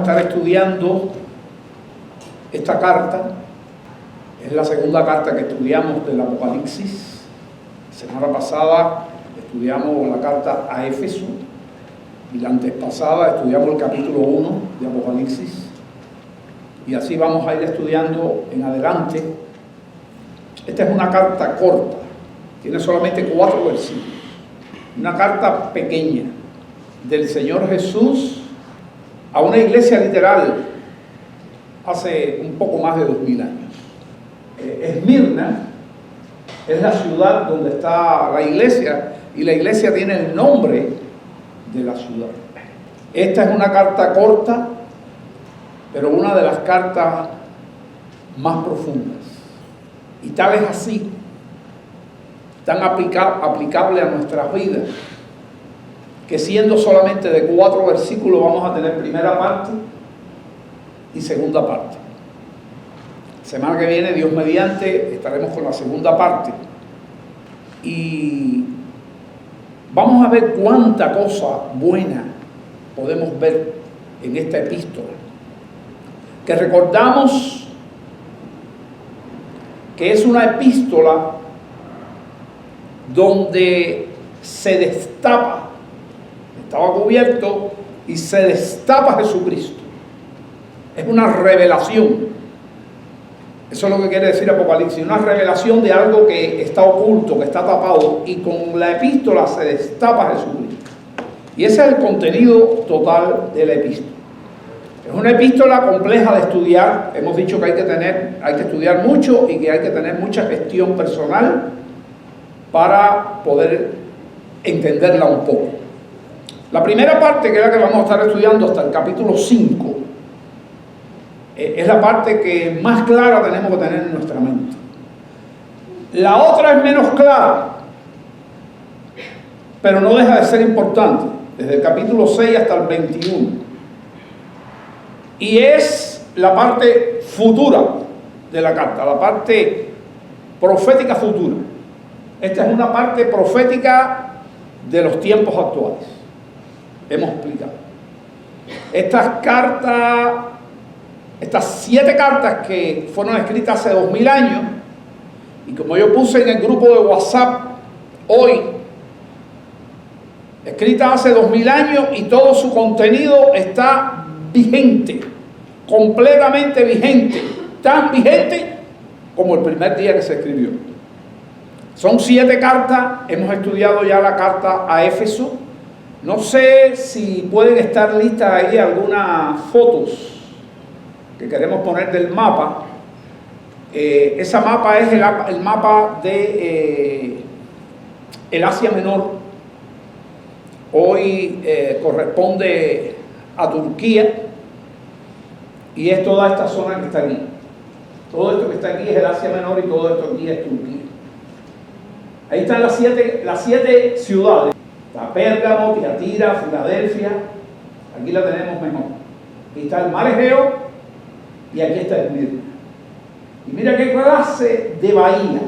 estar estudiando esta carta. Es la segunda carta que estudiamos del Apocalipsis. La semana pasada estudiamos la carta a Éfeso y la antepasada estudiamos el capítulo 1 de Apocalipsis. Y así vamos a ir estudiando en adelante. Esta es una carta corta, tiene solamente 4 versículos. Una carta pequeña del Señor Jesús a una iglesia literal hace un poco más de 2000 años. Esmirna es la ciudad donde está la iglesia y la iglesia tiene el nombre de la ciudad. Esta es una carta corta, pero una de las cartas más profundas. Y tal es así, tan aplicable a nuestras vidas, que siendo solamente de 4 versículos vamos a tener primera parte y segunda parte. Semana que viene, Dios mediante, estaremos con la segunda parte. Y vamos a ver cuánta cosa buena podemos ver en esta epístola. Que recordamos que es una epístola donde se destapa, estaba cubierto y se destapa Jesucristo. Es una revelación. Eso es lo que quiere decir Apocalipsis, una revelación de algo que está oculto, que está tapado, y con la epístola se destapa Jesucristo. Y ese es el contenido total de la epístola. Es una epístola compleja de estudiar. Hemos dicho que hay que estudiar mucho y que hay que tener mucha gestión personal para poder entenderla un poco. La primera parte, que es la que vamos a estar estudiando hasta el capítulo 5, es la parte que más clara tenemos que tener en nuestra mente. La otra es menos clara, pero no deja de ser importante, desde el capítulo 6 hasta el 21. Y es la parte futura de la carta, la parte profética futura. Esta es una parte profética de los tiempos actuales. Hemos explicado. Estas 7 cartas que fueron escritas hace 2000 años, y como yo puse en el grupo de WhatsApp hoy, escritas hace 2000 años y todo su contenido está vigente, completamente vigente, tan vigente como el primer día que se escribió. Son 7 cartas, hemos estudiado ya la carta a Éfeso. No sé si pueden estar listas ahí algunas fotos que queremos poner del mapa. Ese mapa es el mapa de el Asia Menor. Hoy corresponde a Turquía y es toda esta zona que está aquí. Todo esto que está aquí es el Asia Menor y todo esto aquí es Turquía. Ahí están las 7 ciudades. Está Pérgamo, Tiatira, Filadelfia. Aquí la tenemos mejor. Aquí está el mar Egeo y aquí está Esmirna. Y mira qué clase de bahía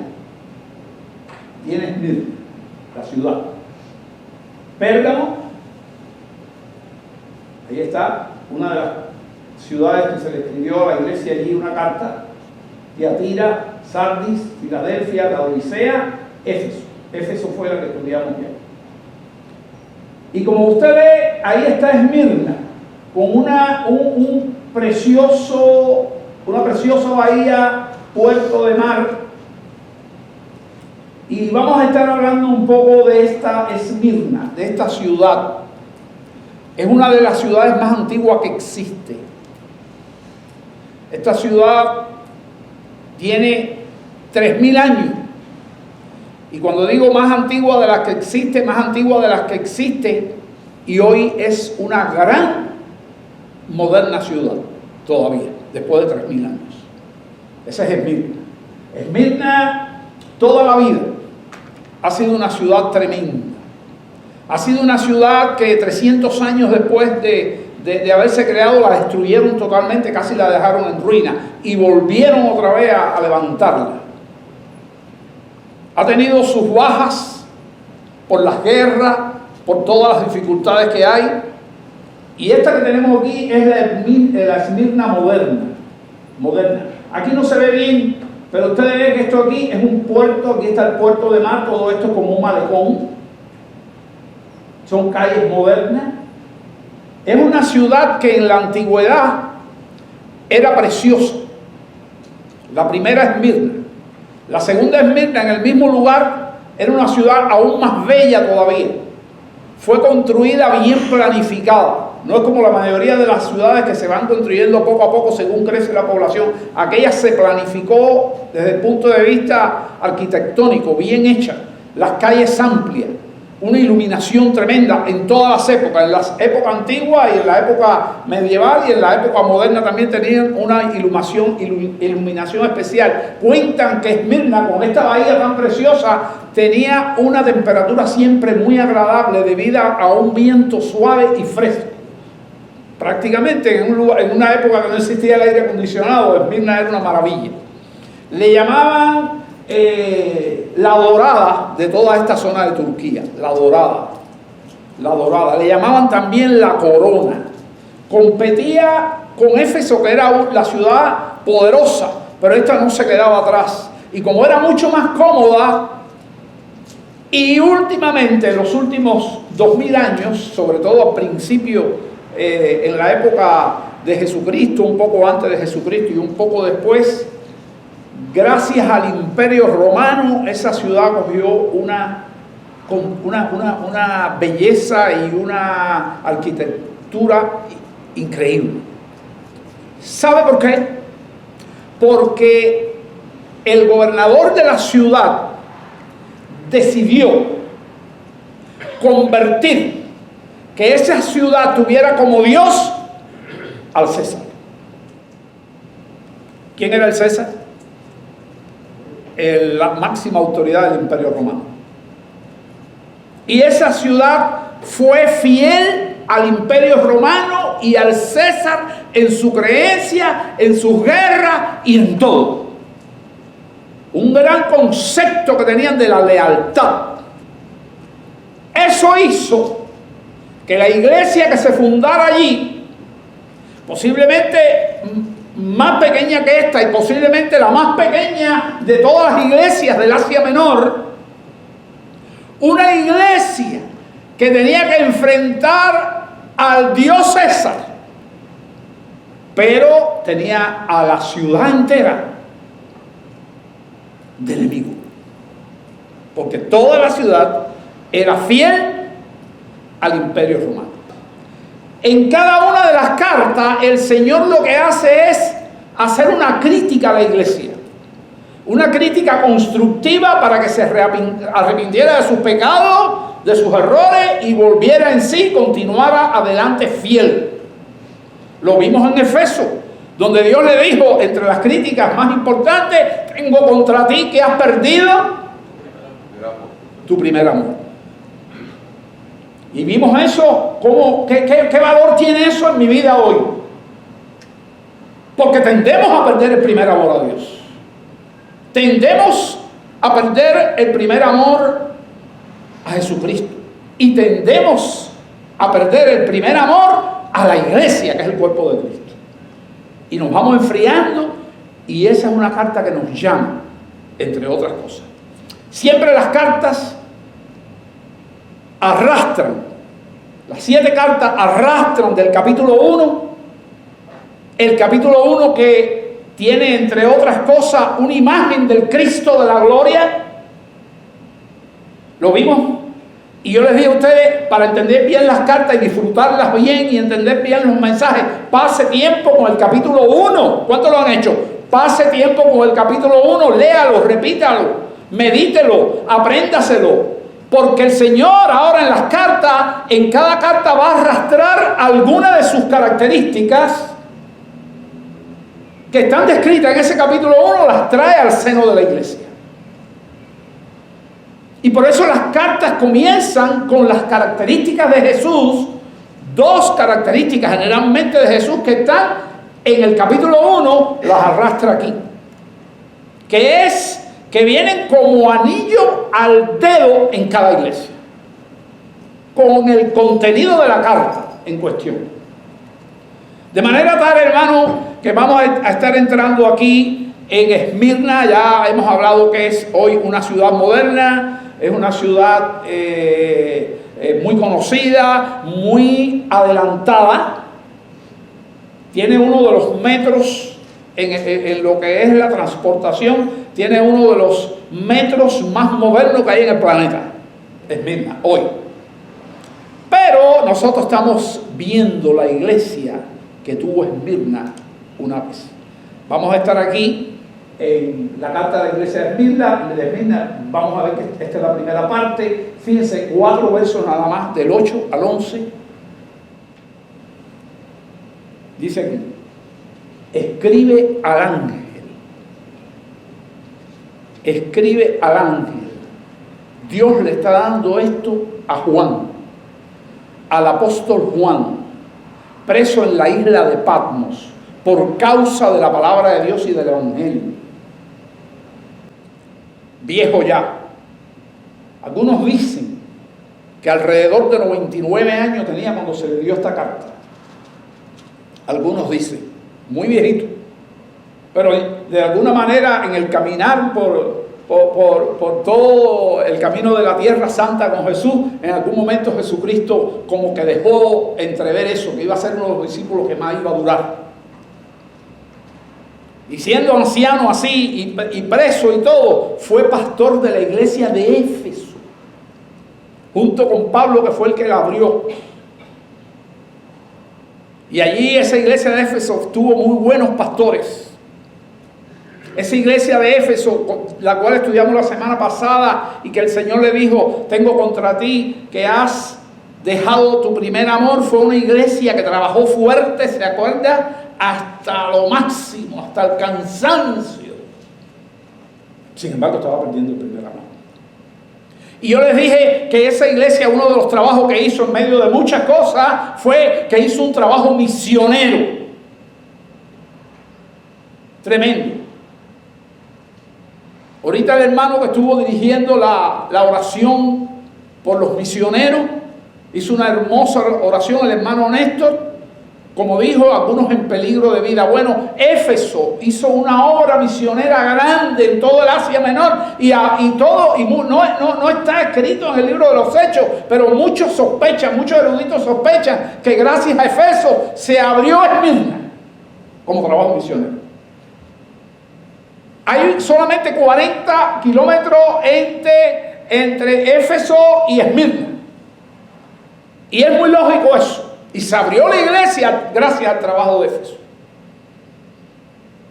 tiene Esmirna, la ciudad. Pérgamo, ahí está, una de las ciudades que se le escribió a la iglesia allí una carta. Tiatira, Sardis, Filadelfia, la Odisea, Éfeso. Éfeso fue la que estudiamos ya. Y como usted ve, ahí está Esmirna, con una preciosa bahía, puerto de mar. Y vamos a estar hablando un poco de esta Esmirna, de esta ciudad. Es una de las ciudades más antiguas que existe. Esta ciudad tiene 3000 años. Y cuando digo más antigua de las que existe, más antigua de las que existe, y hoy es una gran, moderna ciudad, todavía, después de 3000 años. Esa es Esmirna. Esmirna, toda la vida, ha sido una ciudad tremenda. Ha sido una ciudad que 300 años después de haberse creado, la destruyeron totalmente, casi la dejaron en ruina, y volvieron otra vez a levantarla. Ha tenido sus bajas por las guerras, por todas las dificultades que hay, Y esta que tenemos aquí es la Esmirna moderna. Aquí no se ve bien, pero ustedes ven que esto aquí es un puerto, aquí está el puerto de mar, todo esto es como un malecón. Son calles modernas. Es una ciudad que en la antigüedad era preciosa. La primera Esmirna. La segunda Esmirna, en el mismo lugar, era una ciudad aún más bella todavía. Fue construida bien planificada. No es como la mayoría de las ciudades que se van construyendo poco a poco según crece la población. Aquella se planificó desde el punto de vista arquitectónico, bien hecha. Las calles amplias, una iluminación tremenda en todas las épocas. En las épocas antiguas y en la época medieval y en la época moderna también tenían una iluminación especial. Cuentan que Esmirna, con esta bahía tan preciosa, tenía una temperatura siempre muy agradable debido a un viento suave y fresco. Prácticamente en una época que no existía el aire acondicionado, Esmirna era una maravilla. Le llamaban la dorada de toda esta zona de Turquía, la dorada. Le llamaban también la corona. Competía con Éfeso, que era la ciudad poderosa, pero esta no se quedaba atrás. Y como era mucho más cómoda, y últimamente, en los últimos 2000 años, sobre todo al principio, en la época de Jesucristo, un poco antes de Jesucristo y un poco después, gracias al Imperio Romano, esa ciudad cogió una belleza y una arquitectura increíble. ¿Sabe por qué? Porque el gobernador de la ciudad decidió convertir que esa ciudad tuviera como Dios al César. ¿Quién era el César? La máxima autoridad del Imperio Romano. Y esa ciudad fue fiel al Imperio Romano y al César en su creencia, en sus guerras y en todo. Un gran concepto que tenían de la lealtad. Eso hizo que la iglesia que se fundara allí, posiblemente más pequeña que esta y posiblemente la más pequeña de todas las iglesias del Asia Menor, una iglesia que tenía que enfrentar al Dios César, pero tenía a la ciudad entera de enemigo, porque toda la ciudad era fiel al Imperio Romano. En cada una de las cartas, el Señor lo que hace es hacer una crítica a la iglesia. Una crítica constructiva para que se arrepintiera de sus pecados, de sus errores y volviera en sí, continuara adelante fiel. Lo vimos en Efeso, donde Dios le dijo, entre las críticas más importantes, tengo contra ti que has perdido tu primer amor. Y vimos eso, ¿qué valor tiene eso en mi vida hoy? Porque tendemos a perder el primer amor a Dios. Tendemos a perder el primer amor a Jesucristo. Y tendemos a perder el primer amor a la iglesia, que es el cuerpo de Cristo. Y nos vamos enfriando, y esa es una carta que nos llama, entre otras cosas. Siempre las cartas arrastran, las 7 cartas arrastran del capítulo 1, el capítulo 1 que tiene, entre otras cosas, una imagen del Cristo de la gloria. ¿Lo vimos? Y yo les dije a ustedes, para entender bien las cartas y disfrutarlas bien y entender bien los mensajes, pase tiempo con el capítulo 1. ¿Cuántos lo han hecho? Pase tiempo con el capítulo 1, léalo, repítalo, medítelo, apréndaselo. Porque el Señor ahora en las cartas, en cada carta va a arrastrar alguna de sus características que están descritas en ese capítulo 1, las trae al seno de la iglesia. Y por eso las cartas comienzan con las características de Jesús, 2 características generalmente de Jesús que están en el capítulo 1, las arrastra aquí. Que vienen como anillo al dedo en cada iglesia, con el contenido de la carta en cuestión. De manera tal, hermano, que vamos a estar entrando aquí en Esmirna. Ya hemos hablado que es hoy una ciudad moderna, es una ciudad muy conocida, muy adelantada. Tiene uno de los metros en lo que es la transportación, tiene uno de los metros más modernos que hay en el planeta, Esmirna, hoy. Pero nosotros estamos viendo la iglesia que tuvo Esmirna una vez. Vamos a estar aquí en la carta de la iglesia de Esmirna. Vamos a ver que esta es la primera parte. Fíjense, 4 versos nada más, del 8 al 11. Dice aquí: escribe al ángel. Escribe al ángel. Dios le está dando esto a Juan, al apóstol Juan, preso en la isla de Patmos por causa de la palabra de Dios y del evangelio. Viejo ya. Algunos dicen que alrededor de 99 años tenía cuando se le dio esta carta. Algunos dicen, muy viejito. Pero de alguna manera en el caminar por todo el camino de la tierra santa con Jesús, en algún momento Jesucristo como que dejó entrever eso, que iba a ser uno de los discípulos que más iba a durar. Y siendo anciano así y preso y todo, fue pastor de la iglesia de Éfeso, junto con Pablo, que fue el que la abrió. Y allí esa iglesia de Éfeso tuvo muy buenos pastores. Esa iglesia de Éfeso, la cual estudiamos la semana pasada, y que el Señor le dijo: tengo contra ti que has dejado tu primer amor, fue una iglesia que trabajó fuerte, ¿se acuerda? Hasta lo máximo, hasta el cansancio. Sin embargo, estaba perdiendo el primer amor. Y yo les dije que esa iglesia, uno de los trabajos que hizo en medio de muchas cosas, fue que hizo un trabajo misionero. Tremendo. Ahorita el hermano que estuvo dirigiendo la oración por los misioneros, hizo una hermosa oración, el hermano Néstor, como dijo, algunos en peligro de vida. Bueno, Éfeso hizo una obra misionera grande en todo el Asia Menor no está escrito en el libro de los Hechos, pero muchos sospechan, muchos eruditos sospechan que gracias a Éfeso se abrió Esmirna como trabajo misionero. Hay solamente 40 kilómetros entre Éfeso y Esmirna. Y es muy lógico eso. Y se abrió la iglesia gracias al trabajo de Éfeso.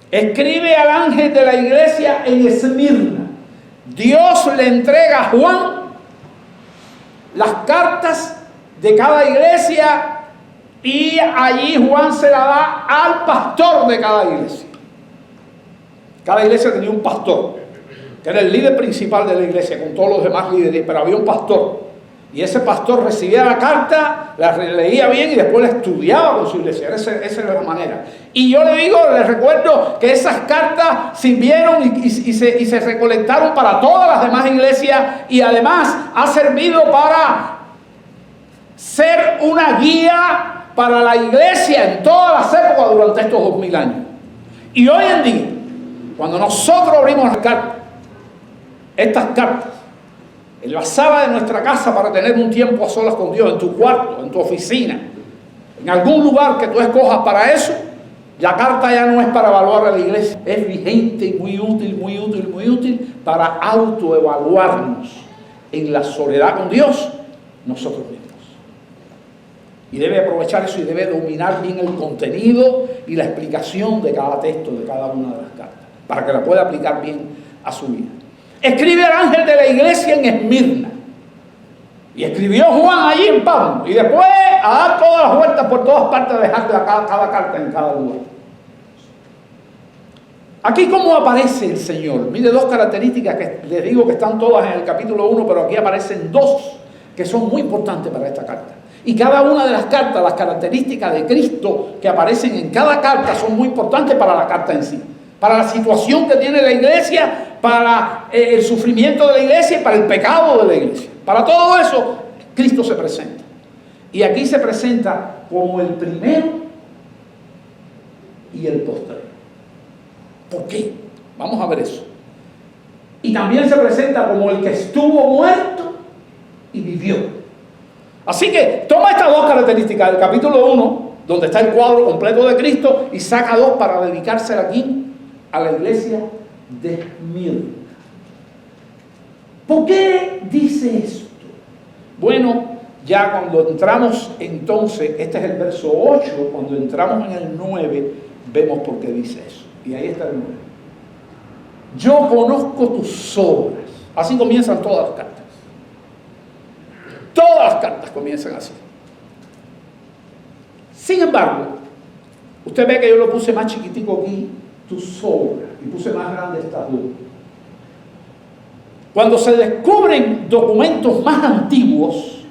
Escribe al ángel de la iglesia en Esmirna. Dios le entrega a Juan las cartas de cada iglesia y allí Juan se la da al pastor de cada iglesia. Cada iglesia tenía un pastor, que era el líder principal de la iglesia, con todos los demás líderes, pero había un pastor. Y ese pastor recibía la carta, la leía bien y después la estudiaba con su iglesia. Esa era la manera. Y yo les recuerdo que esas cartas sirvieron y se recolectaron para todas las demás iglesias, y además ha servido para ser una guía para la iglesia en todas las épocas durante estos 2000 años. Y hoy en día, cuando nosotros abrimos las cartas, estas cartas, en la sala de nuestra casa para tener un tiempo a solas con Dios, en tu cuarto, en tu oficina, en algún lugar que tú escojas para eso, la carta ya no es para evaluar a la iglesia, es vigente y muy útil para autoevaluarnos en la soledad con Dios, nosotros mismos. Y debe aprovechar eso y debe dominar bien el contenido y la explicación de cada texto, de cada una de las cartas, para que la pueda aplicar bien a su vida. Escribe al ángel de la iglesia en Esmirna. Y escribió Juan allí en Patmos. Y después a dar todas las vueltas por todas partes, a dejar cada carta en cada lugar. Aquí cómo aparece el Señor. Mire, 2 características que les digo que están todas en el capítulo 1, pero aquí aparecen 2 que son muy importantes para esta carta. Y cada una de las cartas, las características de Cristo que aparecen en cada carta son muy importantes para la carta en sí. Para la situación que tiene la iglesia, para el sufrimiento de la iglesia y para el pecado de la iglesia. Para todo eso, Cristo se presenta. Y aquí se presenta como el primero y el postrero. ¿Por qué? Vamos a ver eso. Y también se presenta como el que estuvo muerto y vivió. Así que toma estas dos características del capítulo 1, donde está el cuadro completo de Cristo, y saca dos para dedicársela aquí a la iglesia de Esmirna. ¿Por qué dice esto? Bueno, ya cuando entramos entonces, este es el verso 8, cuando entramos en el 9, vemos por qué dice eso. Y ahí está el 9. Yo conozco tus obras. Así comienzan todas las cartas. Todas las cartas comienzan así. Sin embargo, usted ve que yo lo puse más chiquitico aquí, tus obras, y puse más grande estas dos. Cuando se descubren documentos más antiguos,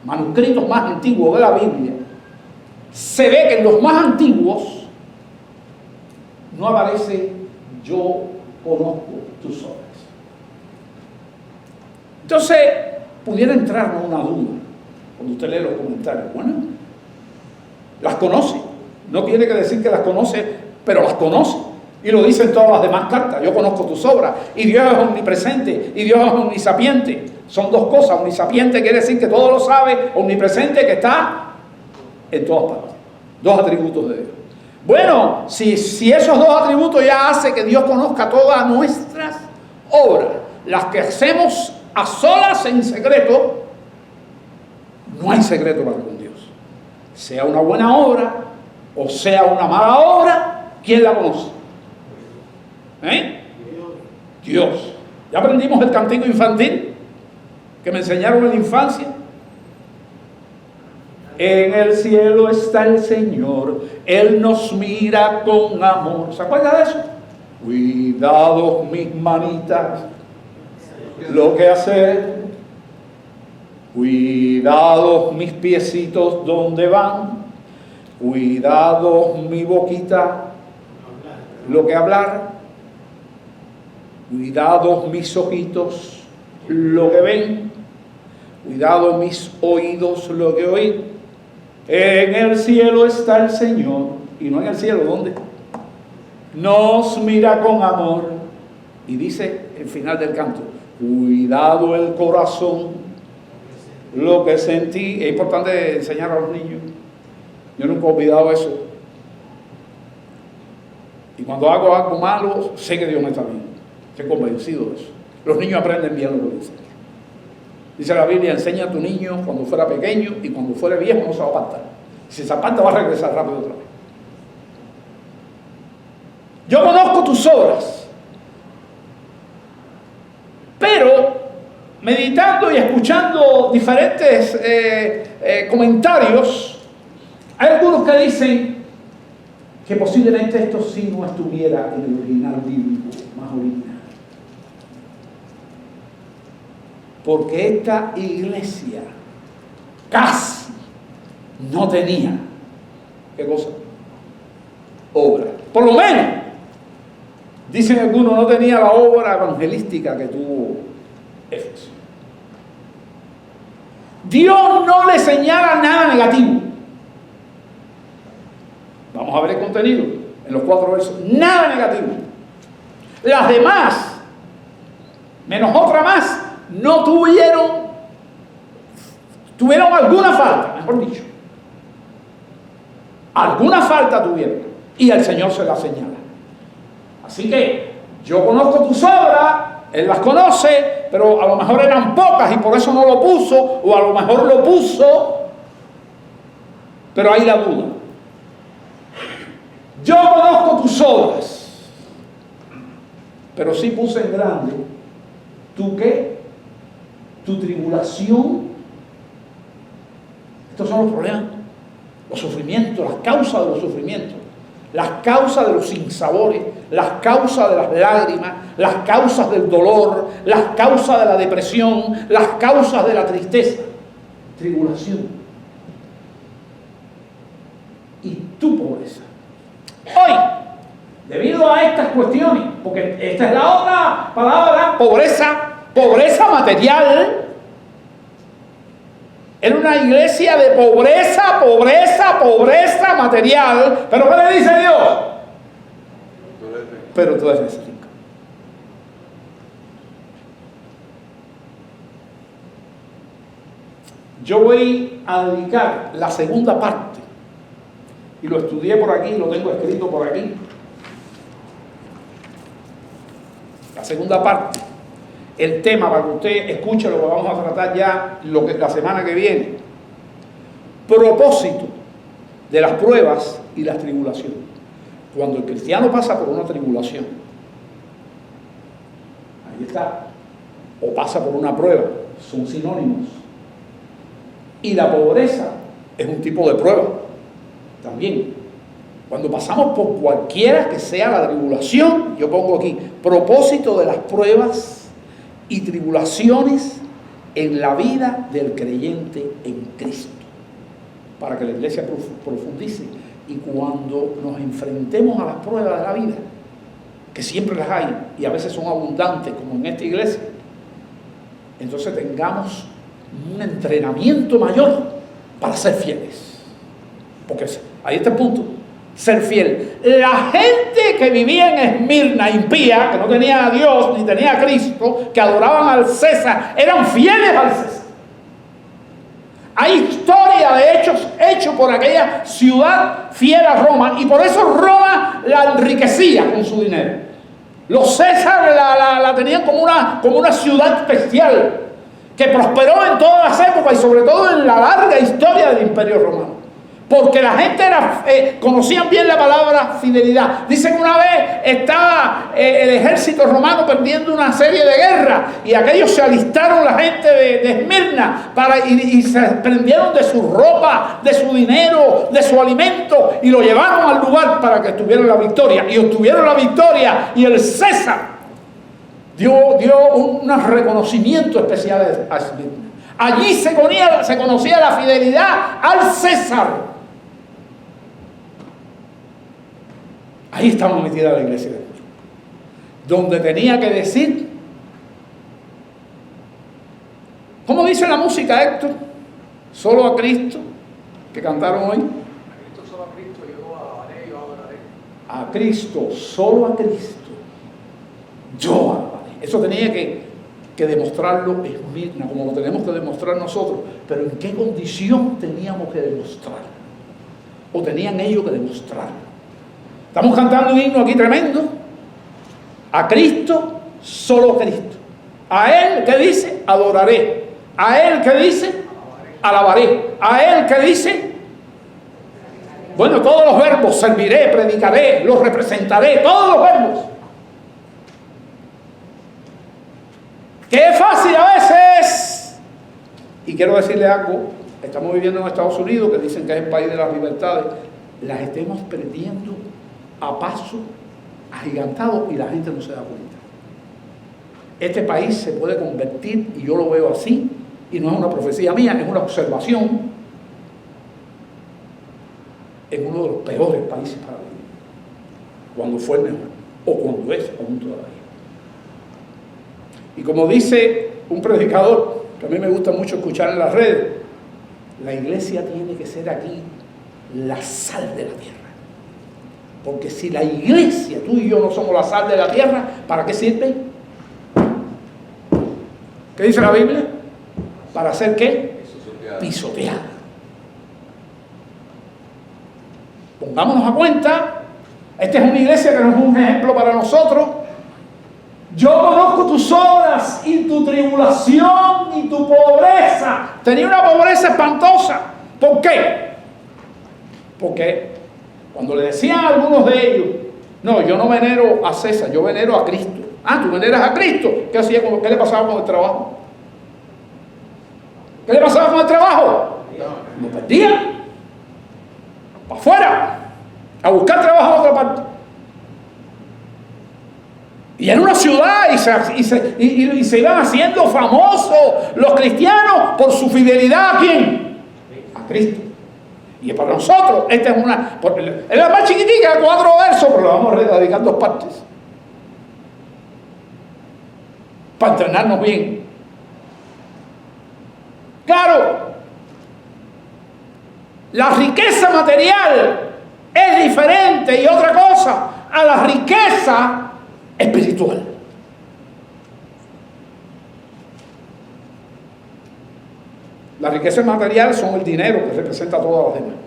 manuscritos más antiguos de la Biblia, se ve que en los más antiguos no aparece yo conozco tus obras. Entonces, pudiera entrarnos una duda cuando usted lee los comentarios. Bueno, las conoce. No tiene que decir que las conoce, pero las conoce. Y lo dicen todas las demás cartas. Yo conozco tus obras. Y Dios es omnipresente. Y Dios es omnisapiente. Son dos cosas. Omnisapiente quiere decir que todo lo sabe. Omnipresente que está en todas partes. Dos atributos de Dios. Bueno, si esos dos atributos ya hace que Dios conozca todas nuestras obras, las que hacemos a solas en secreto, no hay secreto para con Dios. Sea una buena obra o sea una mala obra, ¿quién la conoce? Dios. ¿Ya aprendimos el cantico infantil que me enseñaron en la infancia? En el cielo está el Señor, Él nos mira con amor. ¿Se acuerda de eso? Cuidados mis manitas, lo que hacer. Cuidados mis piecitos, ¿dónde van? Cuidados mi boquita, lo que hablar. Cuidados mis ojitos, lo que ven. Cuidados mis oídos, lo que oír. En el cielo está el Señor. Y no en el cielo, ¿dónde? Nos mira con amor. Y dice el final del canto: cuidado el corazón, lo que sentí. Es importante enseñar a los niños. Yo nunca he olvidado eso. Y cuando hago algo malo, sé que Dios me está viendo. Estoy convencido de eso. Los niños aprenden bien lo que dicen. Dice la Biblia: enseña a tu niño cuando fuera pequeño y cuando fuera viejo no se va a apartar. Si se aparta va a regresar rápido otra vez. Yo conozco tus obras, pero meditando y escuchando diferentes comentarios, hay algunos que dicen que posiblemente esto sí no estuviera en el original bíblico, más original. Porque esta iglesia casi no tenía, ¿qué cosa? Obra. Por lo menos, dicen algunos, no tenía la obra evangelística que tuvo Éfeso. Dios no le señala nada negativo. Vamos a ver el contenido en los 4 versos. Nada negativo. Las demás, menos otra más, no tuvieron alguna falta, mejor dicho. Alguna falta tuvieron. Y el Señor se la señala. Así que yo conozco tus obras, Él las conoce, pero a lo mejor eran pocas y por eso no lo puso, o a lo mejor lo puso, pero hay la duda. Yo conozco tus obras, pero sí puse en grande, ¿tú qué? Tu tribulación. Estos son los problemas, los sufrimientos, las causas de los sufrimientos, las causas de los sinsabores, las causas de las lágrimas, las causas del dolor, las causas de la depresión, las causas de la tristeza. Tribulación. Y tu pobreza. Hoy, debido a estas cuestiones, porque esta es la otra palabra, pobreza material. Era una iglesia de pobreza material, pero ¿qué le dice Dios? Pero tú eres rico. Yo voy a dedicar la segunda parte, y lo estudié por aquí, lo tengo escrito por aquí. La segunda parte, el tema, para que usted escuche lo que vamos a tratar ya la semana que viene. Propósito de las pruebas y las tribulaciones. Cuando el cristiano pasa por una tribulación, ahí está, o pasa por una prueba, son sinónimos. Y la pobreza es un tipo de prueba también. Cuando pasamos por cualquiera que sea la tribulación, yo pongo aquí, propósito de las pruebas y tribulaciones en la vida del creyente en Cristo, para que la iglesia profundice. Y cuando nos enfrentemos a las pruebas de la vida, que siempre las hay y a veces son abundantes, como en esta iglesia, entonces tengamos un entrenamiento mayor para ser fieles. Porque ahí está el punto, ser fiel. La gente que vivía en Esmirna, impía, que no tenía a Dios ni tenía a Cristo, que adoraban al César, eran fieles al César. Hay historia de hechos por aquella ciudad fiel a Roma, y por eso Roma la enriquecía con su dinero. Los César la tenían como una ciudad especial, que prosperó en todas las épocas y sobre todo en la larga historia del Imperio Romano. Porque la gente conocían bien la palabra fidelidad. Dicen que una vez estaba el ejército romano perdiendo una serie de guerras, y aquellos se alistaron, la gente de Esmirna, y se prendieron de su ropa, de su dinero, de su alimento, y lo llevaron al lugar para que tuvieran la victoria. Y obtuvieron la victoria, y el César dio un reconocimiento especial a Esmirna. Allí se conocía la fidelidad al César. Ahí estamos metida la iglesia de Dios, donde tenía que decir, ¿cómo dice la música, Héctor? Solo a Cristo, que cantaron hoy. A Cristo, solo a Cristo, yo alabaré, yo adoraré. A Cristo, solo a Cristo, yo alabaré. Eso tenía que demostrarlo Esmirna, como lo tenemos que demostrar nosotros. Pero ¿en qué condición teníamos que demostrarlo? ¿O tenían ellos que demostrarlo? Estamos cantando un himno aquí tremendo. A Cristo, solo Cristo. A Él, ¿qué dice? Adoraré. A Él, ¿qué dice? Alabaré. A Él, ¿qué dice? Bueno, todos los verbos, serviré, predicaré, los representaré, todos los verbos. Que es fácil a veces. Y quiero decirle algo, estamos viviendo en Estados Unidos, que dicen que es el país de las libertades, las estemos perdiendo a paso agigantado y la gente no se da cuenta. Este país se puede convertir, y yo lo veo así, y no es una profecía mía, es una observación, en uno de los peores países para vivir, cuando fue mejor, o cuando es aún todavía. Y como dice un predicador, que a mí me gusta mucho escuchar en las redes, la iglesia tiene que ser aquí la sal de la tierra. Porque si la iglesia, tú y yo, no somos la sal de la tierra, ¿para qué sirve? ¿Qué dice la Biblia? ¿Para hacer qué? Pisoteada. Pongámonos a cuenta, esta es una iglesia que no es un ejemplo para nosotros. Yo conozco tus obras y tu tribulación y tu pobreza. Tenía una pobreza espantosa. ¿Por qué? Porque cuando le decían a algunos de ellos, no, yo no venero a César, yo venero a Cristo. Ah, ¿tú veneras a Cristo? ¿Qué hacía? ¿Qué le pasaba con el trabajo? ¿Qué le pasaba con el trabajo? Lo perdía. Para afuera. A buscar trabajo a otra parte. Y en una ciudad y se iban haciendo famosos los cristianos por su fidelidad ¿a quién? A Cristo. Y para nosotros, esta es la más chiquitica, 4 versos, pero la vamos a dedicar 2 partes. Para entrenarnos bien. Claro, la riqueza material es diferente y otra cosa a la riqueza espiritual. Las riquezas materiales son el dinero que representa a todas las demás.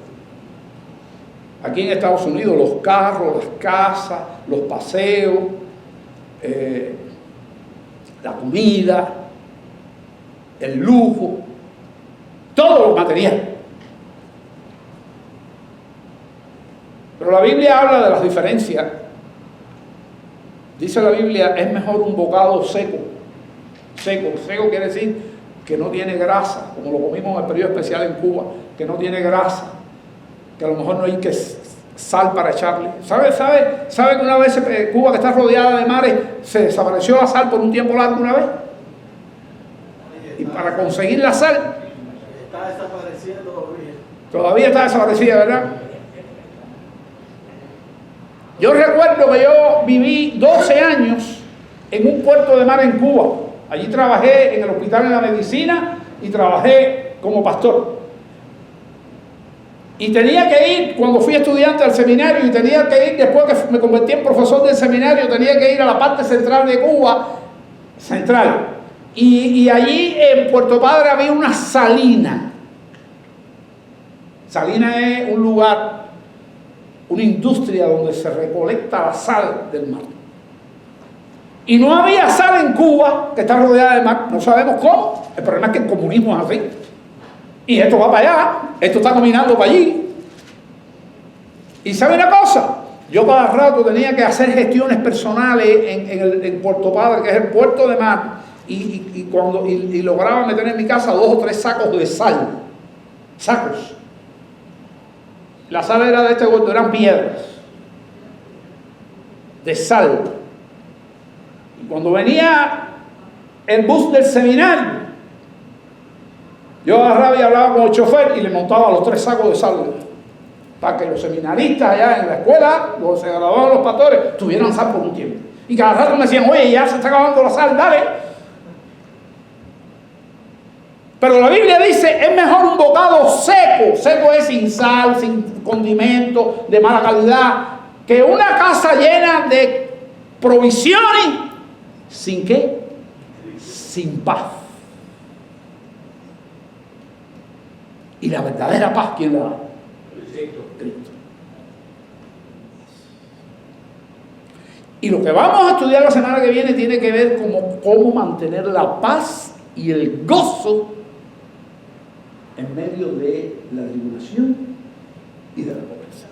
Aquí en Estados Unidos, los carros, las casas, los paseos, la comida, el lujo, todo lo material. Pero la Biblia habla de las diferencias. Dice la Biblia, es mejor un bocado seco. Seco quiere decir que no tiene grasa, como lo comimos en el periodo especial en Cuba, que no tiene grasa, que a lo mejor no hay que sal para echarle. ¿Sabe que una vez Cuba, que está rodeada de mares, se desapareció la sal por un tiempo largo una vez? Y para conseguir la sal, está desapareciendo todavía está desaparecida, ¿verdad? Yo recuerdo que yo viví 12 años en un puerto de mar en Cuba. Allí trabajé en el Hospital de la Medicina y trabajé como pastor. Y tenía que ir, cuando fui estudiante al seminario, y tenía que ir, después que me convertí en profesor del seminario, tenía que ir a la parte central de Cuba, central. Y allí en Puerto Padre había una salina. Salina es un lugar, una industria donde se recolecta la sal del mar. Y no había sal en Cuba, que está rodeada de mar, no sabemos cómo. El problema es que el comunismo es así. Y esto va para allá, esto está caminando para allí. Y ¿sabe una cosa? Yo cada rato tenía que hacer gestiones personales en Puerto Padre, que es el puerto de mar, y lograba meter en mi casa 2 o 3 sacos de sal. Sacos. La sal era de este gordo, eran piedras de sal. Y cuando venía el bus del seminario, yo agarraba y hablaba con el chofer y le montaba los 3 sacos de sal para que los seminaristas allá en la escuela, donde se graduaban los pastores, tuvieran sal por un tiempo. Y cada rato me decían, oye, ya se está acabando la sal, dale. Pero la Biblia dice, es mejor un bocado seco, seco es sin sal, sin condimento, de mala calidad, que una casa llena de provisiones, ¿sin qué? Sin paz. Y la verdadera paz, ¿quién la da? Cristo. Y lo que vamos a estudiar la semana que viene tiene que ver con cómo mantener la paz y el gozo en medio de la tribulación y de la pobreza.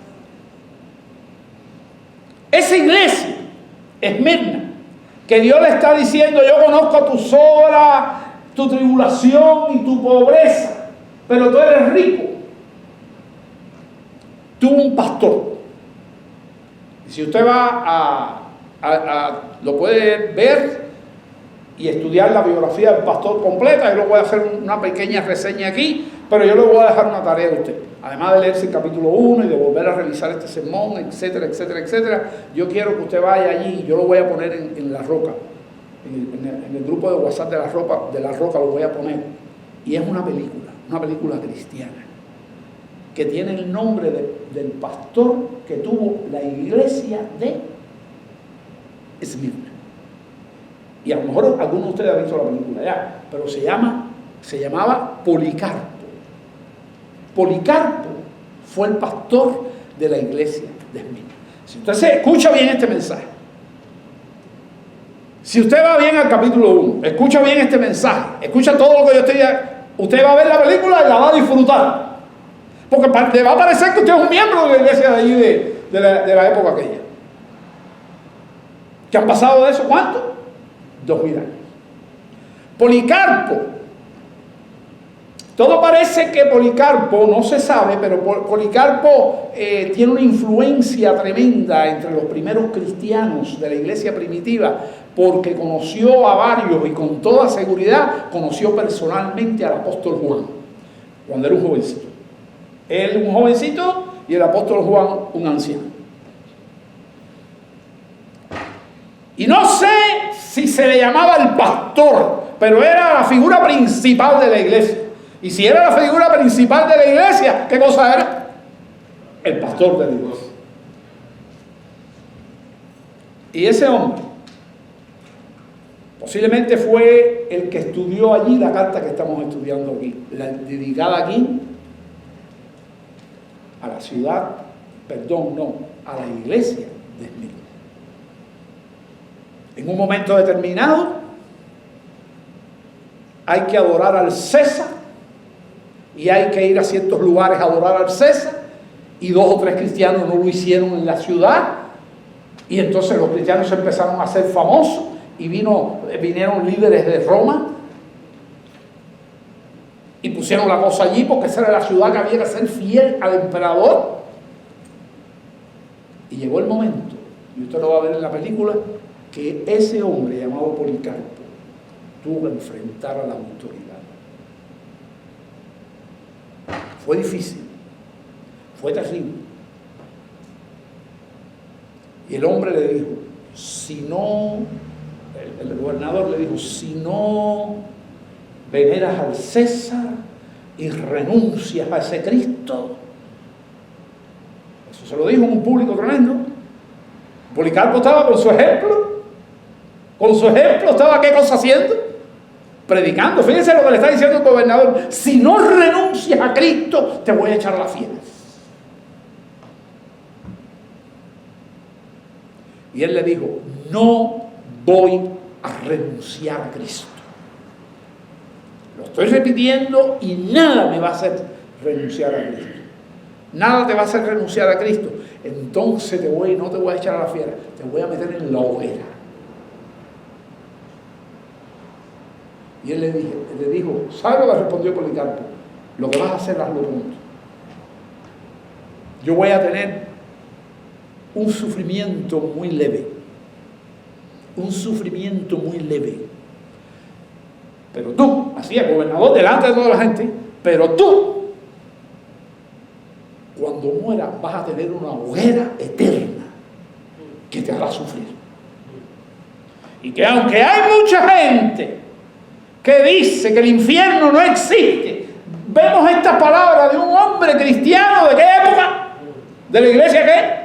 Esa iglesia, Esmirna, que Dios le está diciendo, yo conozco tus obras, tu tribulación y tu pobreza, pero tú eres rico. Tuvo un pastor. Y si usted va lo puede ver y estudiar la biografía del pastor completa, yo le voy a hacer una pequeña reseña aquí, pero yo le voy a dejar una tarea a usted. Además de leerse el capítulo 1 y de volver a revisar este sermón, etcétera, etcétera, etcétera, yo quiero que usted vaya allí, yo lo voy a poner en La Roca, en el grupo de WhatsApp de La Roca lo voy a poner. Y es una película cristiana, que tiene el nombre del pastor que tuvo la iglesia de Esmirna. Y a lo mejor algunos de ustedes han visto la película ya, pero se llamaba Policarpo. Policarpo fue el pastor de la iglesia de Esmirna. Si usted se escucha bien este mensaje, si usted va bien al capítulo 1, escucha bien este mensaje, escucha todo lo que yo estoy diciendo, usted va a ver la película y la va a disfrutar. Porque le va a parecer que usted es un miembro de la iglesia de allí de la época aquella. ¿Que han pasado de eso cuánto? 2000 años. Policarpo. Todo parece que Policarpo, no se sabe, pero Policarpo tiene una influencia tremenda entre los primeros cristianos de la iglesia primitiva, porque conoció a varios y con toda seguridad conoció personalmente al apóstol Juan, cuando era un jovencito. Él un jovencito y el apóstol Juan un anciano. Y no sé si se le llamaba el pastor, pero era la figura principal de la iglesia. Y si era la figura principal de la iglesia, ¿qué cosa era? el pastor de Dios. Y ese hombre posiblemente fue el que estudió allí la carta que estamos estudiando aquí, dedicada aquí a la ciudad, a la iglesia de Esmirna. En un momento determinado hay que adorar al César y hay que ir a ciertos lugares a adorar al César, y 2 o 3 cristianos no lo hicieron en la ciudad, y entonces los cristianos empezaron a ser famosos y vinieron líderes de Roma y pusieron la cosa allí porque esa era la ciudad que había que ser fiel al emperador. Y llegó el momento, y usted lo va a ver en la película, que ese hombre llamado Policarpo tuvo que enfrentar a la autoridad. Fue difícil, fue terrible. Y el hombre le dijo, si no, el gobernador le dijo, si no veneras al César y renuncias a ese Cristo. Eso se lo dijo en un público tremendo. Policarpo estaba con su ejemplo. Con su ejemplo estaba, ¿qué cosa haciendo? Predicando. Fíjense lo que le está diciendo el gobernador. Si no renuncias a Cristo, te voy a echar a las fieras. Y él le dijo, no voy a renunciar a Cristo. Lo estoy repitiendo y nada me va a hacer renunciar a Cristo. Nada te va a hacer renunciar a Cristo. Entonces no te voy a echar a la fiera, te voy a meter en la hoguera. Y él le dijo, ¿sabe lo que respondió Policarpo? Lo que vas a hacer, hazlo pronto. Yo voy a tener un sufrimiento muy leve. Un sufrimiento muy leve. Pero tú, así el gobernador delante de toda la gente, pero tú, cuando mueras, vas a tener una hoguera eterna que te hará sufrir. Y que aunque hay mucha gente que dice que el infierno no existe, vemos estas palabras de un hombre cristiano, ¿de qué época? ¿De la iglesia qué?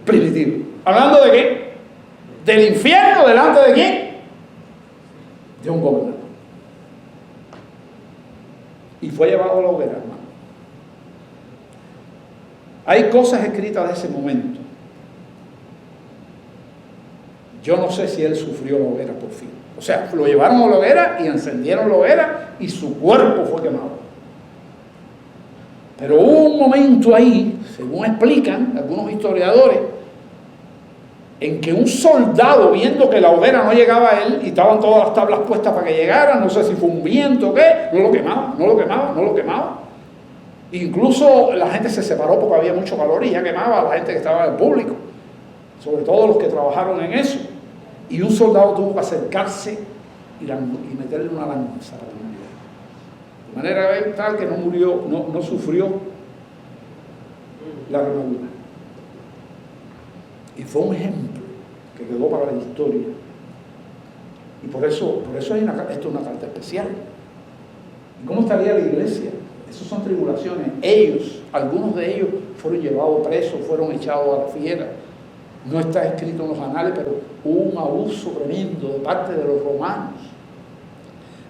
Primitiva. ¿Hablando de qué? ¿Del infierno delante de quién? De un gobernador. Y fue llevado a la hoguera, hermano. Hay cosas escritas de ese momento. Yo no sé si él sufrió la hoguera por fin. O sea, lo llevaron a la hoguera y encendieron la hoguera y su cuerpo fue quemado. Pero hubo un momento ahí, según explican algunos historiadores, en que un soldado, viendo que la hoguera no llegaba a él y estaban todas las tablas puestas para que llegaran, no sé si fue un viento o qué, no lo quemaba. Incluso la gente se separó porque había mucho calor y ya quemaba a la gente que estaba en el público, sobre todo los que trabajaron en eso. Y un soldado tuvo que acercarse y meterle una lanza para que no muriera. De manera tal que no murió, no sufrió la quemadura. Y fue un ejemplo que quedó para la historia. Y por eso esto es una carta especial. ¿Y cómo estaría la iglesia? Esas son tribulaciones. Algunos de ellos fueron llevados presos, fueron echados a la fiera. No está escrito en los anales, pero hubo un abuso tremendo de parte de los romanos.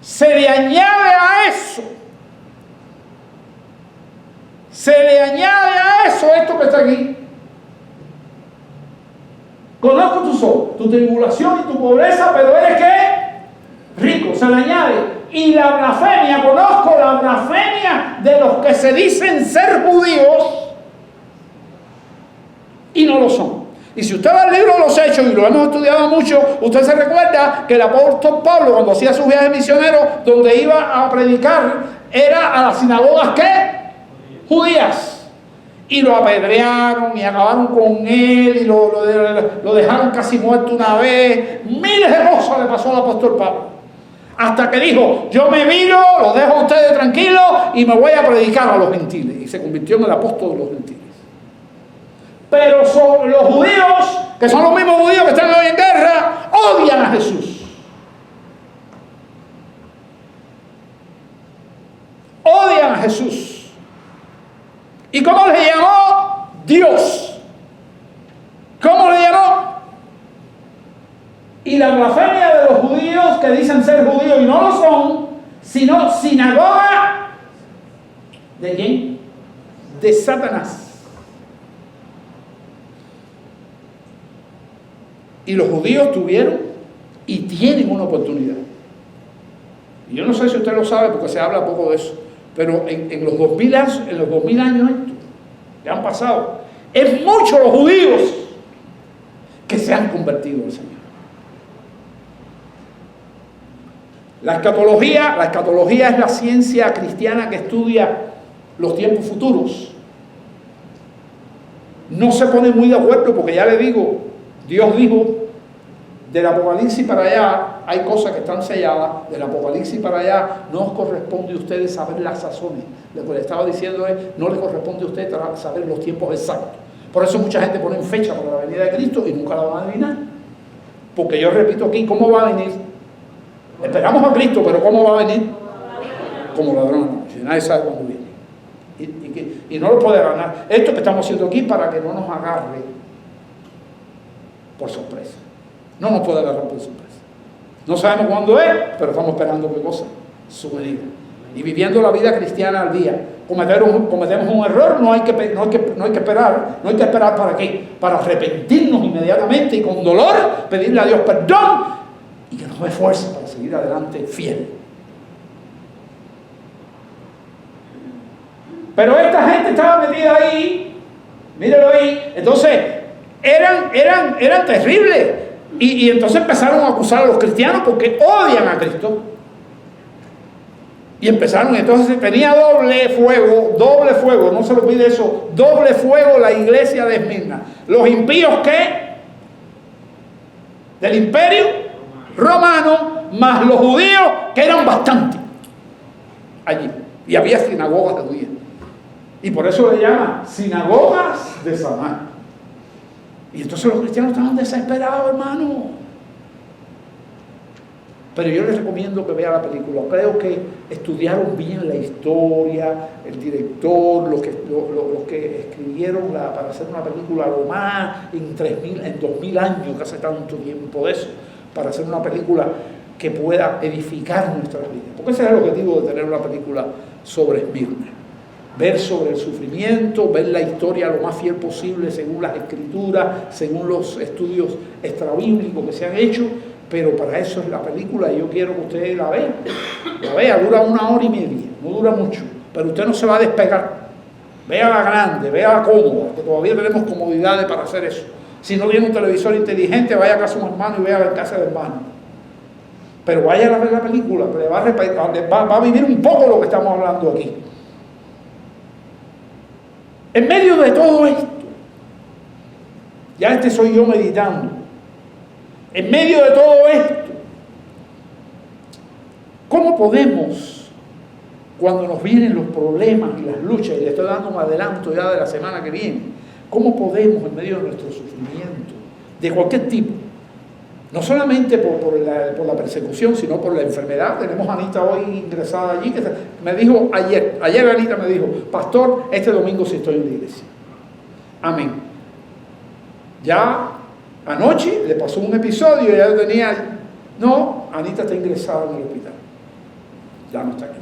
Se le añade a eso esto que está aquí. Conozco tu tribulación y tu pobreza, pero eres ¿qué? Rico. Se le añade. Y la blasfemia, conozco la blasfemia de los que se dicen ser judíos y no lo son. Y si usted va al libro de los Hechos, y lo hemos estudiado mucho, usted se recuerda que el apóstol Pablo, cuando hacía sus viajes misioneros, donde iba a predicar, era a las sinagogas ¿qué? Judías. Y lo apedrearon y acabaron con él y lo dejaron casi muerto una vez. Miles de cosas le pasó al apóstol Pablo. Hasta que dijo, yo me viro, los dejo a ustedes tranquilos y me voy a predicar a los gentiles. Y se convirtió en el apóstol de los gentiles. Pero son los judíos, que son los mismos judíos que están hoy en guerra, odian a Jesús. Odian a Jesús. ¿Y cómo les llamó? Dios. ¿Cómo le llamó? Y la blasfemia de los judíos que dicen ser judíos y no lo son, sino sinagoga ¿de quién? De Satanás. Y los judíos tuvieron y tienen una oportunidad. Y yo no sé si usted lo sabe porque se habla poco de eso, pero en los 2000 años, estos que han pasado, es muchos los judíos que se han convertido al Señor. La escatología es la ciencia cristiana que estudia los tiempos futuros. No se pone muy de acuerdo porque ya le digo, Dios dijo, del Apocalipsis para allá hay cosas que están selladas, del Apocalipsis para allá no os corresponde a ustedes saber las sazones. Lo que le estaba diciendo es, no les corresponde a ustedes saber los tiempos exactos. Por eso mucha gente pone fecha para la venida de Cristo y nunca la van a adivinar. Porque yo repito aquí, ¿cómo va a venir? Esperamos a Cristo, pero ¿cómo va a venir? Como ladrón a la noche. Nadie sabe cuándo viene. Y no lo puede ganar. Esto que estamos haciendo aquí para que no nos agarre por sorpresa. No nos puede agarrar por sorpresa. No sabemos cuándo es, pero estamos esperando qué cosa, su venida. Y viviendo la vida cristiana al día. Cometemos un error, no hay que esperar. No hay que esperar ¿para qué? Para arrepentirnos inmediatamente y con dolor pedirle a Dios perdón y que nos dé fuerza para seguir adelante fiel. Pero esta gente estaba metida ahí, míralo ahí, entonces eran terribles. Y entonces empezaron a acusar a los cristianos porque odian a Cristo. Y empezaron, entonces tenía doble fuego, no se lo olvide eso, doble fuego la iglesia de Esmirna. Los impíos que del imperio romano, más los judíos que eran bastantes allí. Y había sinagogas judías. Y por eso le llaman sinagogas de Satanás. Y entonces los cristianos estaban desesperados, hermano. Pero yo les recomiendo que vean la película. Creo que estudiaron bien la historia, el director, los que escribieron para hacer una película, lo más en 2000 años, que hace tanto tiempo de eso, para hacer una película que pueda edificar nuestras vidas. Porque ese es el objetivo de tener una película sobre Esmirna. Ver sobre el sufrimiento, ver la historia lo más fiel posible según las escrituras, según los estudios extrabíblicos que se han hecho, pero para eso es la película y yo quiero que ustedes la vean. La vea, dura 1 hora y media, no dura mucho, pero usted no se va a despegar. Véala grande, véala cómoda, que todavía tenemos comodidades para hacer eso. Si no tiene un televisor inteligente, vaya a casa de un hermano y véala en casa del hermano. Pero vaya a ver la película, le va a vivir un poco lo que estamos hablando aquí. En medio de todo esto, ya soy yo meditando, en medio de todo esto, ¿cómo podemos, cuando nos vienen los problemas y las luchas, y le estoy dando un adelanto ya de la semana que viene, cómo podemos en medio de nuestro sufrimiento, de cualquier tipo, no solamente por la persecución, sino por la enfermedad? Tenemos a Anita hoy ingresada allí, que me dijo ayer Anita me dijo, pastor, este domingo sí estoy en la iglesia. Amén. Ya anoche le pasó un episodio, ya yo tenía, no, Anita está ingresada en el hospital. Ya no está aquí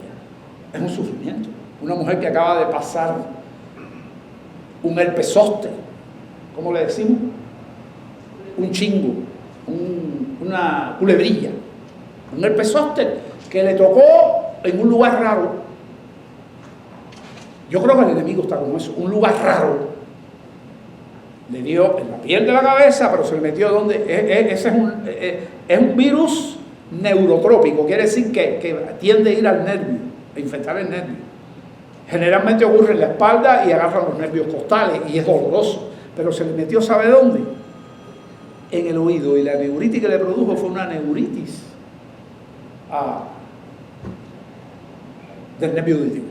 ya. Es un sufrimiento. Una mujer que acaba de pasar un herpes zóster, ¿cómo le decimos? Un chingo. Una culebrilla, un herpes zóster que le tocó en un lugar raro. Yo creo que el enemigo está como eso, un lugar raro. Le dio en la piel de la cabeza, pero se le metió donde. Ese es un virus neurotrópico, quiere decir que tiende a ir al nervio, a infectar el nervio. Generalmente ocurre en la espalda y agarra los nervios costales y es doloroso, pero se le metió, ¿sabe dónde? En el oído, y la neuritis que le produjo fue una neuritis del nervio auditivo.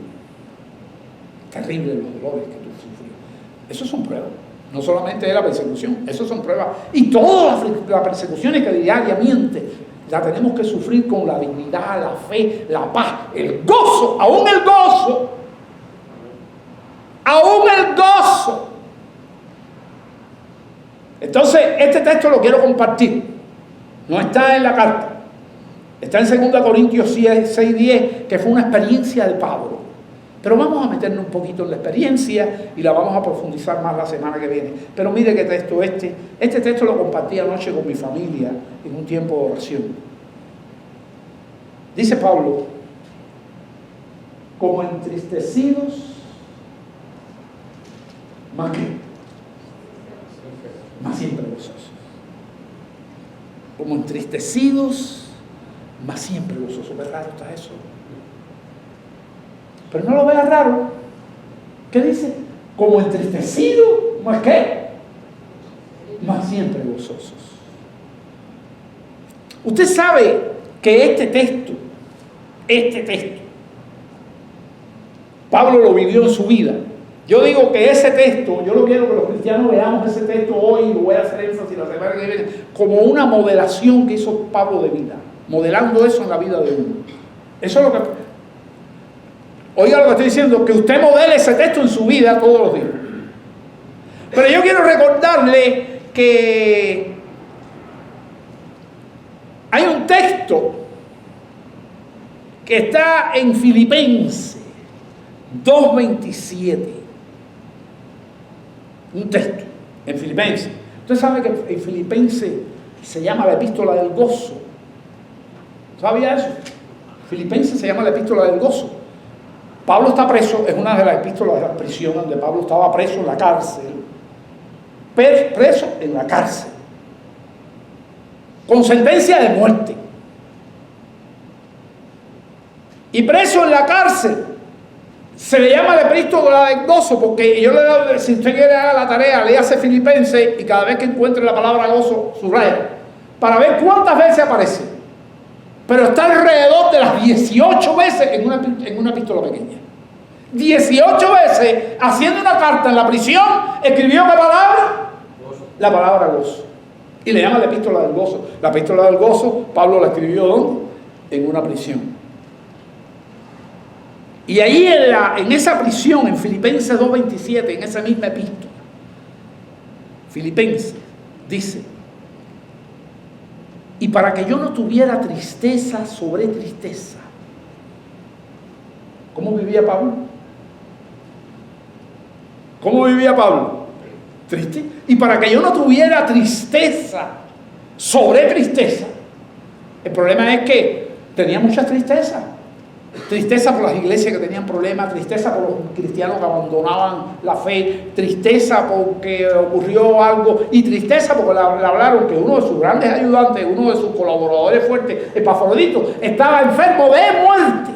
Terrible los dolores que tú sufrió. Eso son pruebas. No solamente es la persecución, eso son pruebas. Y todas las persecuciones que diariamente la tenemos que sufrir con la dignidad, la fe, la paz, el gozo, aún el gozo texto lo quiero compartir. No está en la carta. Está en 2 Corintios 6:10, que fue una experiencia de Pablo. Pero vamos a meternos un poquito en la experiencia y la vamos a profundizar más la semana que viene. Pero mire qué texto este texto lo compartí anoche con mi familia en un tiempo de oración. Dice Pablo: como entristecidos, más que, más siempre gozosos. Como entristecidos, más siempre gozosos. Qué raro está eso. Pero no lo vea raro. ¿Qué dice? Como entristecidos, más que, más siempre gozosos. Usted sabe que este texto, Pablo lo vivió en su vida. Yo digo que ese texto, yo lo quiero que los cristianos veamos ese texto hoy, y lo voy a hacer énfasis la semana que viene, como una modelación que hizo Pablo de vida, modelando eso en la vida de uno. Eso es lo que... Oiga lo que estoy diciendo, que usted modele ese texto en su vida todos los días. Pero yo quiero recordarle que hay un texto que está en Filipenses 2:27. Un texto en Filipenses. Usted sabe que en Filipenses se llama la epístola del gozo. ¿Sabía eso? Filipenses se llama la epístola del gozo. Pablo está preso, es una de las epístolas de la prisión donde Pablo estaba preso en la cárcel. Preso en la cárcel. Con sentencia de muerte. Y preso en la cárcel. Se le llama la epístola del gozo porque yo le doy, si usted quiere haga la tarea, léase Filipenses y cada vez que encuentre la palabra gozo, subraya, para ver cuántas veces aparece. Pero está alrededor de las 18 veces en una epístola pequeña. 18 veces haciendo una carta en la prisión, escribió ¿qué palabra? Gozo. La palabra gozo. Y le llama la epístola del gozo. La epístola del gozo, Pablo la escribió ¿dónde? En una prisión. Y ahí en esa prisión, en Filipenses 2:27, en esa misma epístola, Filipenses dice: y para que yo no tuviera tristeza sobre tristeza. ¿Cómo vivía Pablo? ¿Cómo vivía Pablo? Triste. Y para que yo no tuviera tristeza sobre tristeza. El problema es que tenía mucha tristeza. Tristeza por las iglesias que tenían problemas, tristeza por los cristianos que abandonaban la fe, tristeza porque ocurrió algo y tristeza porque le hablaron que uno de sus grandes ayudantes, uno de sus colaboradores fuertes, Epafrodito, estaba enfermo de muerte.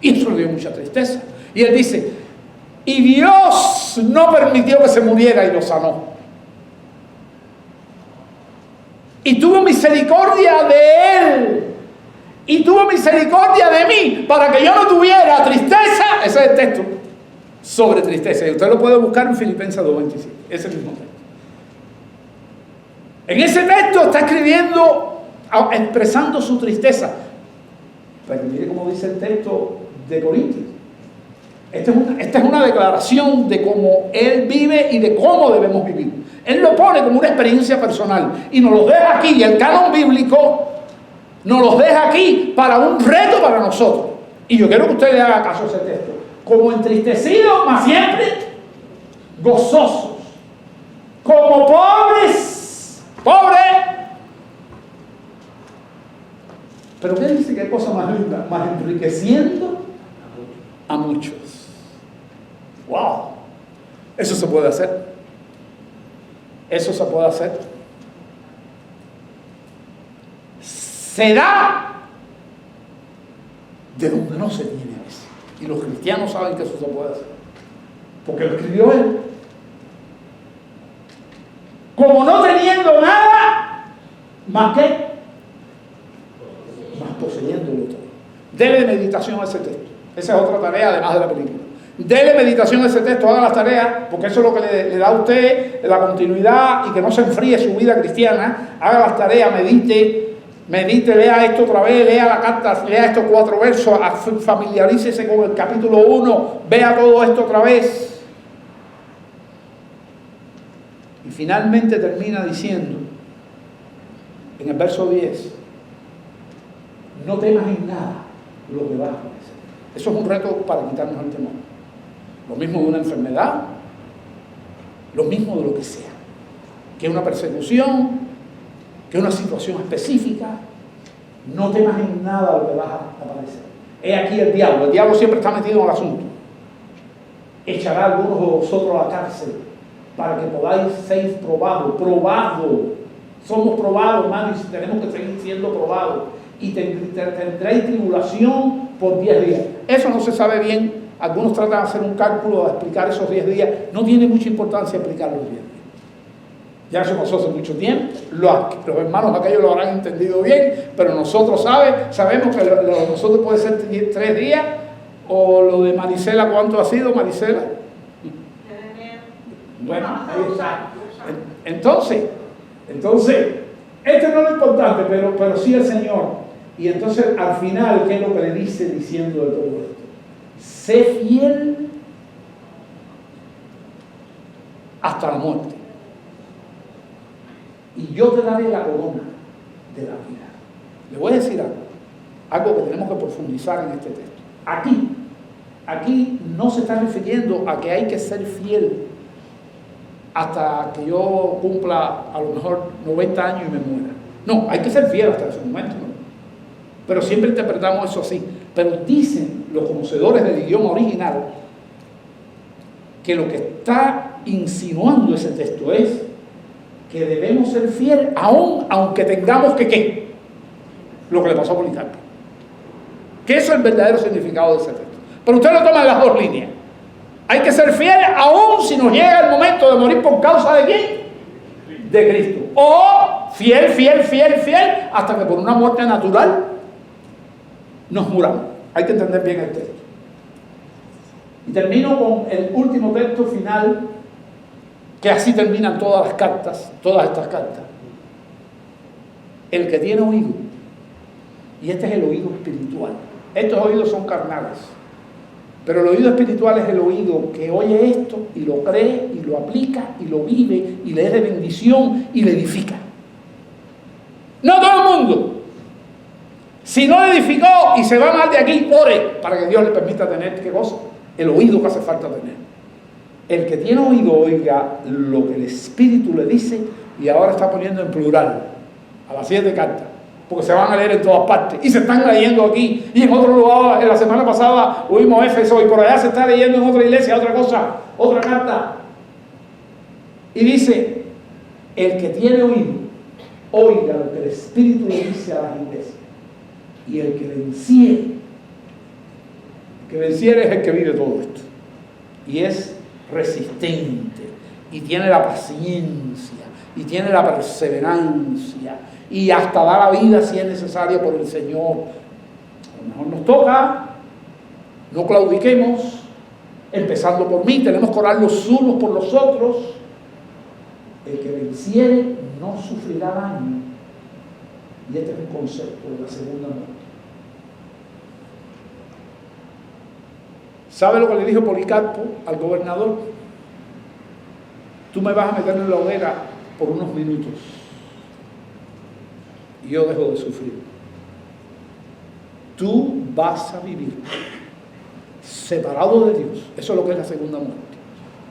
Y eso le dio mucha tristeza. Y él dice, y Dios no permitió que se muriera y lo sanó. Y tuvo misericordia de él. Y tuvo misericordia de mí para que yo no tuviera tristeza. Ese es el texto sobre tristeza. Y usted lo puede buscar en Filipenses 2:27. Ese mismo texto. En ese texto está escribiendo, expresando su tristeza. Pero mire cómo dice el texto de Corintios. Esta es una declaración de cómo él vive y de cómo debemos vivir. Él lo pone como una experiencia personal. Y nos lo deja aquí. Y el canon bíblico nos los deja aquí para un reto para nosotros. Y yo quiero que usted le haga caso a ese texto. Como entristecidos, más siempre gozosos. Como pobres. Pero ¿qué dice? ¿Qué cosa más linda? Más enriqueciendo a muchos. ¡Wow! Eso se puede hacer. Eso se puede hacer. Se da de donde no se tiene a veces. Y los cristianos saben que eso se puede hacer. Porque lo escribió él. Como no teniendo nada, más que, más poseyéndolo todo. Dele meditación a ese texto. Esa es otra tarea además de la película. Dele meditación a ese texto, haga las tareas, porque eso es lo que le da a usted la continuidad y que no se enfríe su vida cristiana. Haga las tareas, medite, lea esto otra vez, lea la carta, lea estos 4 versos, familiarícese con el capítulo 1, vea todo esto otra vez. Y finalmente termina diciendo, en el verso 10, no temas en nada lo que vas a padecer. Eso es un reto para quitarnos el temor. Lo mismo de una enfermedad, lo mismo de lo que sea. Que una persecución, que una situación específica. No temas en nada lo que vas a padecer. He aquí el diablo siempre está metido en el asunto. Echará a algunos de vosotros a la cárcel para que podáis ser probados. Somos probados, hermanos, y tenemos que seguir siendo probados. Y tendréis tribulación por 10 días. Eso no se sabe bien. Algunos tratan de hacer un cálculo, de explicar esos 10 días. No tiene mucha importancia explicar los 10 días. Ya eso pasó hace mucho tiempo. Los hermanos aquellos lo habrán entendido bien, pero nosotros sabemos que nosotros puede ser 3 días, o lo de Marisela, ¿cuánto ha sido, Marisela? Bueno, ahí está. Entonces, esto no es lo importante, pero sí el Señor. Y entonces, al final, ¿qué es lo que le dice diciendo de todo esto? Sé fiel hasta la muerte, y yo te daré la corona de la vida. Le voy a decir algo que tenemos que profundizar en este texto. Aquí no se está refiriendo a que hay que ser fiel hasta que yo cumpla a lo mejor 90 años y me muera. No, hay que ser fiel hasta ese momento, ¿no? Pero siempre interpretamos eso así. Pero dicen los conocedores del idioma original que lo que está insinuando ese texto es que debemos ser fieles aunque tengamos que ¿qué? Lo que le pasó a Policarpo. Que eso es el verdadero significado de ese texto. Pero usted lo toma en las dos líneas. Hay que ser fieles aún si nos llega el momento de morir por causa de ¿quién? De Cristo. O fiel hasta que por una muerte natural nos muramos. Hay que entender bien el texto. Y termino con el último texto final, que así terminan todas estas cartas. El que tiene oído, y este es el oído espiritual. Estos oídos son carnales, pero el oído espiritual es el oído que oye esto y lo cree y lo aplica y lo vive y le es de bendición y le edifica. No todo el mundo. Si no le edificó y se va mal de aquí, ore para que Dios le permita tener, ¿qué cosa? El oído que hace falta tener. El que tiene oído, oiga lo que el Espíritu le dice, y ahora está poniendo en plural a las 7 cartas, porque se van a leer en todas partes, y se están leyendo aquí, y en otro lugar. En la semana pasada oímos Éfeso, y por allá se está leyendo en otra iglesia otra cosa, otra carta. Y dice, el que tiene oído, oiga lo que el Espíritu le dice a las iglesias. Y el que venciere es el que vive todo esto. Y es resistente, y tiene la paciencia, y tiene la perseverancia, y hasta da la vida si es necesaria por el Señor. A lo mejor nos toca, no claudiquemos, empezando por mí, tenemos que orar los unos por los otros. El que venciere no sufrirá daño. Y este es un concepto de la segunda muerte. ¿Sabe lo que le dijo Policarpo al gobernador? Tú me vas a meter en la hoguera por unos minutos y yo dejo de sufrir. Tú vas a vivir separado de Dios. Eso es lo que es la segunda muerte.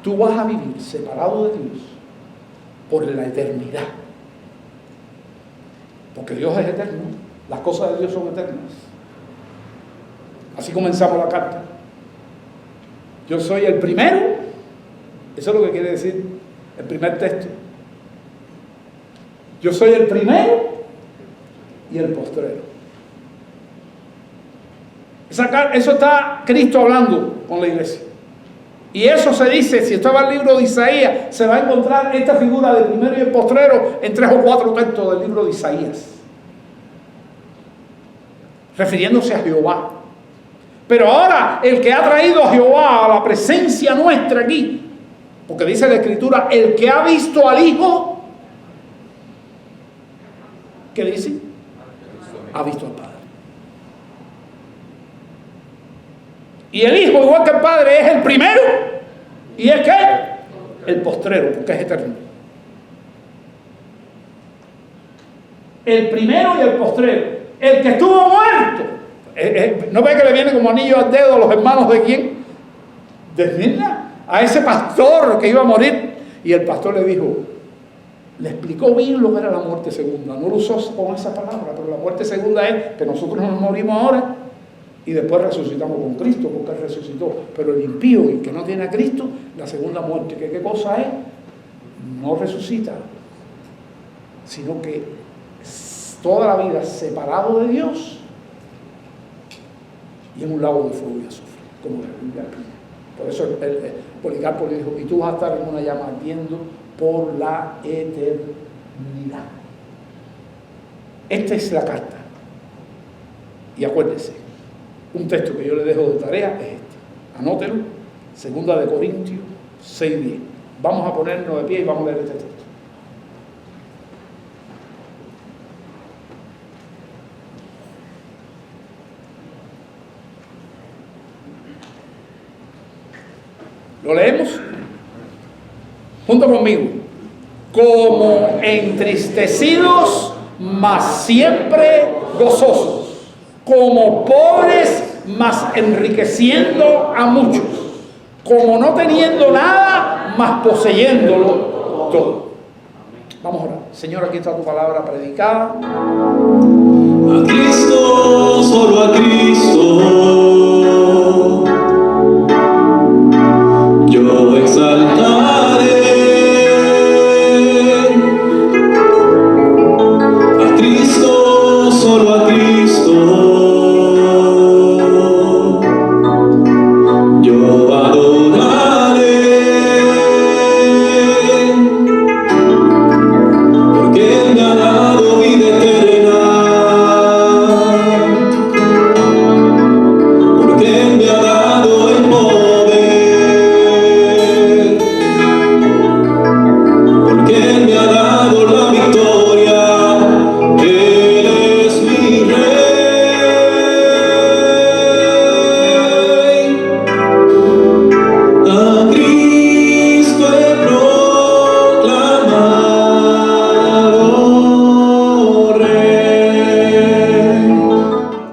Tú vas a vivir separado de Dios por la eternidad. Porque Dios es eterno. Las cosas de Dios son eternas. Así comenzamos la carta. Yo soy el primero. Eso es lo que quiere decir el primer texto. Yo soy el primero y el postrero. Eso está Cristo hablando con la iglesia. Y eso se dice, si usted va al libro de Isaías, se va a encontrar esta figura del primero y el postrero en 3 o 4 textos del libro de Isaías, refiriéndose a Jehová. Pero ahora, el que ha traído a Jehová a la presencia nuestra aquí, porque dice la Escritura, el que ha visto al Hijo, ¿qué dice? Ha visto al Padre. Y el Hijo, igual que el Padre, es el primero y es que el postrero, porque es eterno. el primero y el postrero, el que estuvo muerto. ¿No ve que le viene como anillo al dedo a los hermanos de quién? De Esmirna, a ese pastor que iba a morir. Y el pastor le dijo, le explicó bien lo que era la muerte segunda. No lo usó con esa palabra, pero la muerte segunda es que nosotros no nos morimos ahora y después resucitamos con Cristo, porque Él resucitó. Pero el impío, el que no tiene a Cristo, la segunda muerte, ¿qué cosa es? No resucita, sino que toda la vida separado de Dios y en un lago de fuego y azufre, como la Biblia explica. Por eso Policarpo le dijo, y tú vas a estar en una llama ardiendo por la eternidad. Esta es la carta. Y acuérdese, un texto que yo le dejo de tarea es este. Anótelo, 2 de Corintios 6:10. Vamos a ponernos de pie y vamos a leer este texto. ¿Lo leemos? Junto conmigo. Como entristecidos, mas siempre gozosos. Como pobres, mas enriqueciendo a muchos. Como no teniendo nada, mas poseyéndolo todo. Vamos a orar. Señor, aquí está tu palabra predicada. A Cristo, solo a Cristo.